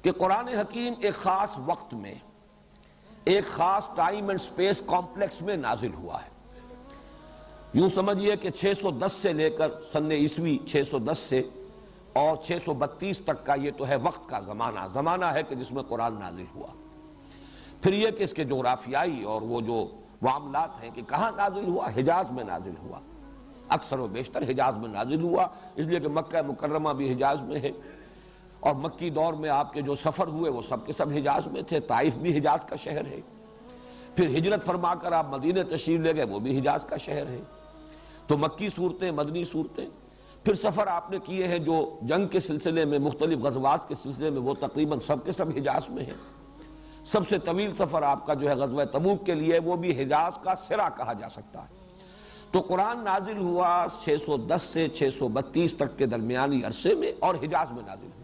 कि कुरान हकीम एक ख़ास वक्त में, एक ख़ास टाइम एंड स्पेस कॉम्प्लेक्स में नाजिल हुआ है। यूं समझिए कि 610 से लेकर सन ईस्वी 610 से और 632 तक का ये तो है वक्त का ज़माना है कि जिसमें कुरान नाजिल हुआ। फिर यह कि इसके जोग्राफियाई और वो जो मामलात हैं कि कहाँ नाजिल हुआ, हिजाज में नाजिल हुआ, अक्सर व बेशतर हिजाज में नाजिल हुआ, इसलिए कि मक्का मुकर्रमा भी हिजाज में है और मक्की दौर में आपके जो सफ़र हुए वो सब के सब हिजाज में थे। ताइफ भी हिजाज का शहर है। फिर हिजरत फरमाकर आप मदीने तशरीफ ले गए, वो भी हिजाज का शहर है। तो मक्की सूरतें, मदनी सूरतें, फिर सफ़र आपने किए हैं जो जंग के सिलसिले में, मुख्तलिफ गज़वात के सिलसिले में, वो तकरीबन सब के सब हिजाज में है। सबसे तवील सफ़र आपका जो है गज़वा तबूक के लिए, वो भी हिजाज का सिरा कहा जा सकता है। तो कुरान नाजिल हुआ 610 से 632 तक के दरमियानी अरसे में और हिजाज में नाजिल हुआ।